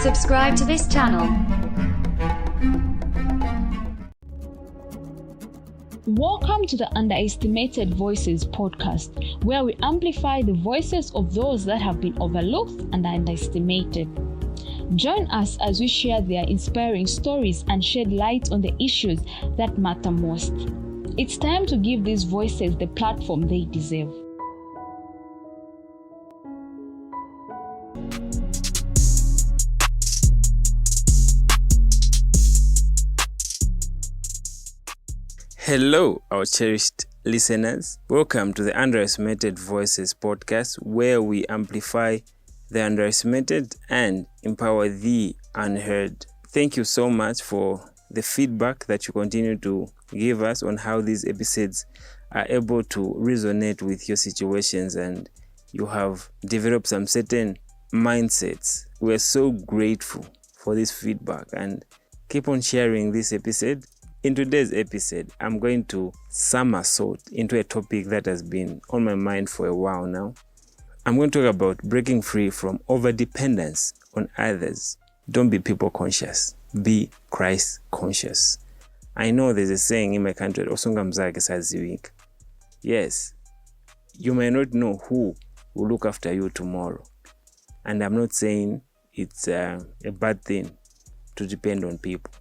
Subscribe to this channel. Welcome to the Underestimated Voices podcast, where we amplify the voices of those that have been overlooked and underestimated. Join us as we share their inspiring stories and shed light on the issues that matter most. It's time to give these voices the platform they deserve. Hello, our cherished listeners. Welcome to the Underestimated Voices podcast, where we amplify the underestimated and empower the unheard. Thank you so much for the feedback that you continue to give us on how these episodes are able to resonate with your situations and you have developed some certain mindsets. We're so grateful for this feedback and keep on sharing this episode. In today's episode, I'm going to somersault into a topic that has been on my mind for a while now. I'm going to talk about breaking free from over-dependence on others. Don't be people conscious, be Christ conscious. I know there's a saying in my country, yes, you may not know who will look after you tomorrow. And I'm not saying it's a bad thing to depend on people.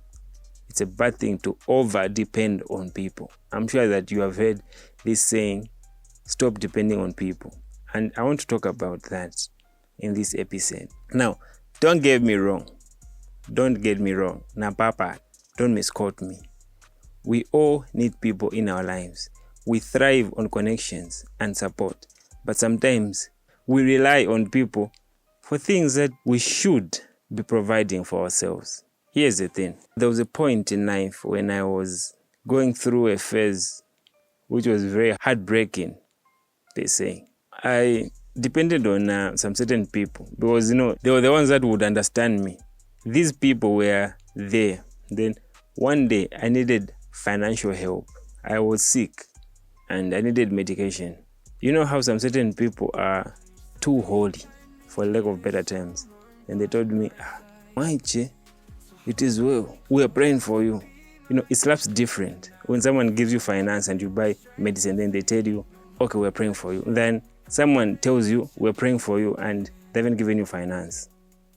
It's a bad thing to over-depend on people. I'm sure that you have heard this saying, stop depending on people. And I want to talk about that in this episode. Now, don't get me wrong. Now, Papa, don't misquote me. We all need people in our lives. We thrive on connections and support. But sometimes we rely on people for things that we should be providing for ourselves. Here's the thing. There was a point in life when I was going through a phase which was very heartbreaking, they say. I depended on some certain people because, they were the ones that would understand me. These people were there. Then one day I needed financial help. I was sick and I needed medication. You know how some certain people are too holy, for lack of better terms. And they told me, Maiche, it is well. We are praying for you. It slaps different. When someone gives you finance and you buy medicine, then they tell you, okay, we're praying for you. Then someone tells you, we're praying for you, and they haven't given you finance.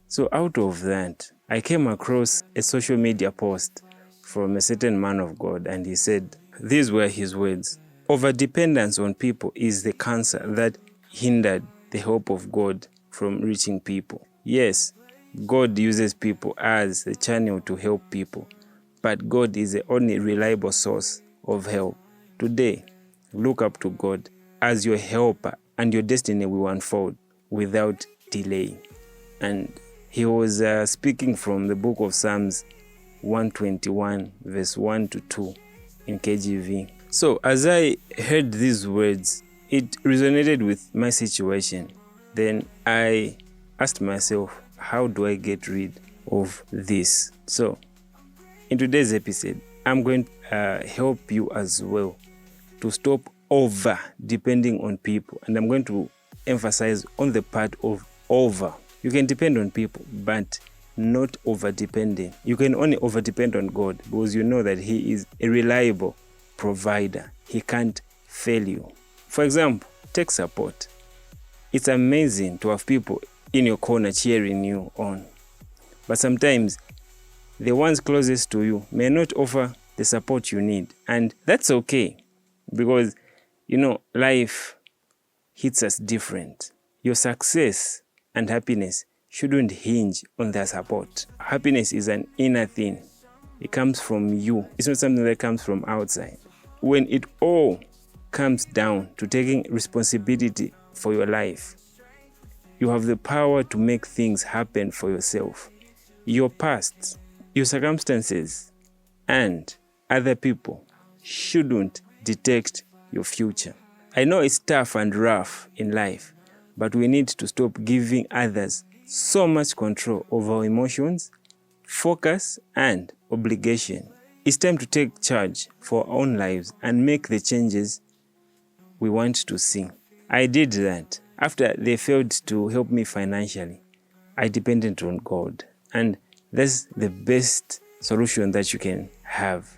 So out of that, I came across a social media post from a certain man of God, and he said, these were his words: over-dependence on people is the cancer that hindered the help of God from reaching people. Yes, God uses people as the channel to help people, but God is the only reliable source of help. Today, look up to God as your helper, and your destiny will unfold without delay. And he was speaking from the book of Psalms 121, verse 1 to 2 in KJV. So as I heard these words, it resonated with my situation. Then I asked myself, how do I get rid of this? So, in today's episode, I'm going to help you as well to stop over-depending on people. And I'm going to emphasize on the part of over. You can depend on people, but not over-depending. You can only over-depend on God because you know that He is a reliable provider. He can't fail you. For example, tech support. It's amazing to have people in your corner cheering you on. But sometimes the ones closest to you may not offer the support you need. And that's okay because, life hits us different. Your success and happiness shouldn't hinge on their support. Happiness is an inner thing. It comes from you. It's not something that comes from outside. When it all comes down to taking responsibility for your life, you have the power to make things happen for yourself. Your past, your circumstances, and other people shouldn't dictate your future. I know it's tough and rough in life, but we need to stop giving others so much control over our emotions, focus, and obligation. It's time to take charge for our own lives and make the changes we want to see. I did that. After they failed to help me financially, I depended on God. And that's the best solution that you can have.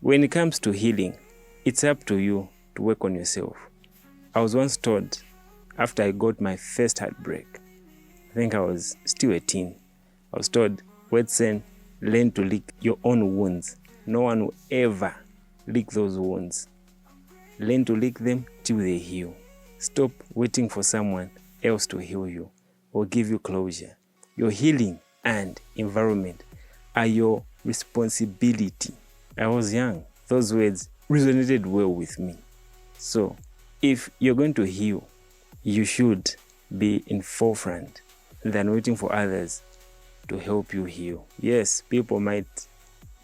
When it comes to healing, it's up to you to work on yourself. I was once told, after I got my first heartbreak, I think I was still a teen, I was told, Wedson, learn to lick your own wounds. No one will ever lick those wounds. Learn to lick them till they heal. Stop waiting for someone else to heal you or give you closure. Your healing and environment are your responsibility. I was young. Those words resonated well with me. So, if you're going to heal, you should be in forefront than waiting for others to help you heal. Yes, people might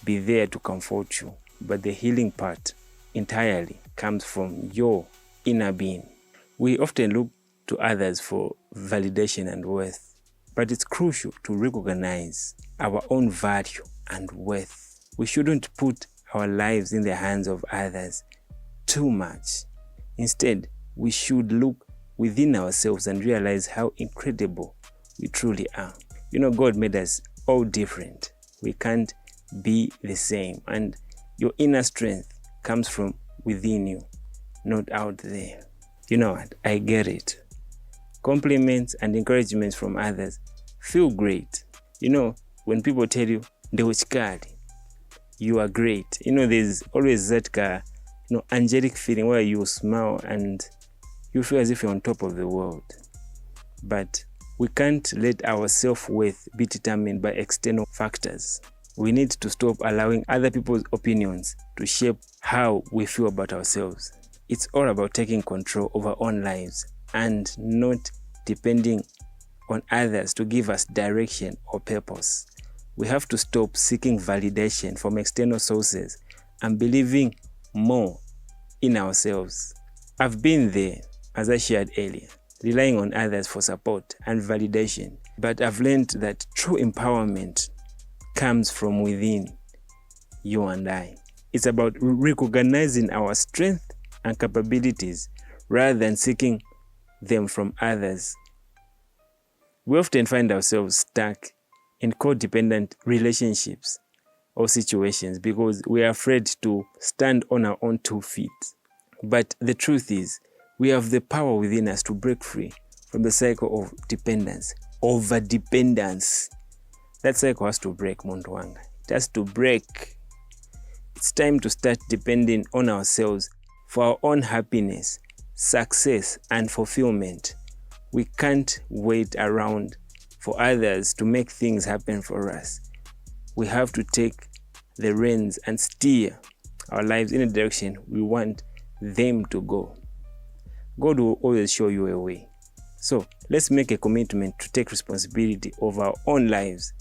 be there to comfort you, but the healing part entirely comes from your inner being. We often look to others for validation and worth, but it's crucial to recognize our own value and worth. We shouldn't put our lives in the hands of others too much. Instead, we should look within ourselves and realize how incredible we truly are. God made us all different. We can't be the same. And your inner strength comes from within you, not out there. You know what? I get it. Compliments and encouragements from others feel great. When people tell you, "Ndewechikali," you are great. There's always that angelic feeling where you smile and you feel as if you're on top of the world. But we can't let our self-worth be determined by external factors. We need to stop allowing other people's opinions to shape how we feel about ourselves. It's all about taking control over our own lives and not depending on others to give us direction or purpose. We have to stop seeking validation from external sources and believing more in ourselves. I've been there, as I shared earlier, relying on others for support and validation. But I've learned that true empowerment comes from within you and I. It's about recognizing our strength and capabilities rather than seeking them from others. We often find ourselves stuck in codependent relationships or situations because we are afraid to stand on our own 2 feet. But the truth is, we have the power within us to break free from the cycle of dependence, over-dependence. That cycle has to break, Montwanga. It has to break. It's time to start depending on ourselves for our own happiness, success, and fulfillment. We can't wait around for others to make things happen for us. We have to take the reins and steer our lives in a direction we want them to go. God will always show you a way. So let's make a commitment to take responsibility over our own lives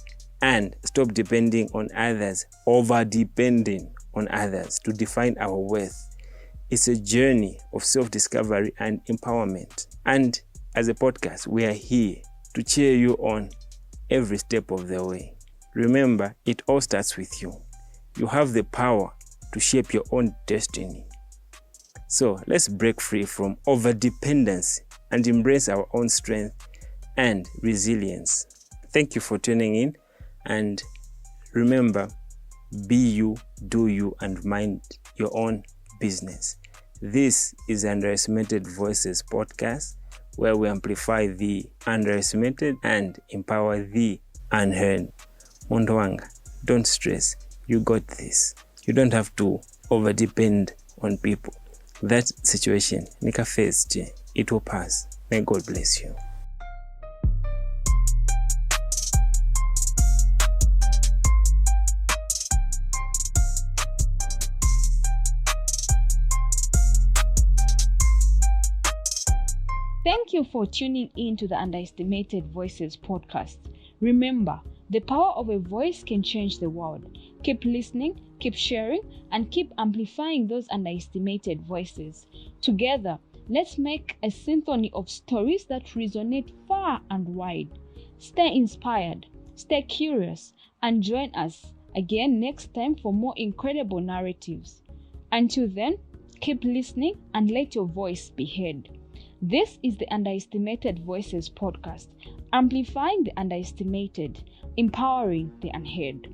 and stop depending on others, over-depending on others to define our worth. It's a journey of self-discovery and empowerment. And as a podcast, we are here to cheer you on every step of the way. Remember, it all starts with you. You have the power to shape your own destiny. So let's break free from over-dependency and embrace our own strength and resilience. Thank you for tuning in, and remember, be you, do you, and mind your own business. This is Underestimated Voices podcast, where we amplify the underestimated and empower the unheard. Montwanga, don't stress. You got this. You don't have to over-depend on people. That situation, nika face, it will pass. May God bless you. Thank you for tuning in to the Underestimated Voices podcast. Remember, the power of a voice can change the world. Keep listening, keep sharing, and keep amplifying those underestimated voices. Together, let's make a symphony of stories that resonate far and wide. Stay inspired, stay curious, and join us again next time for more incredible narratives. Until then, keep listening and let your voice be heard. This is the Underestimated Voices podcast, amplifying the underestimated, empowering the unheard.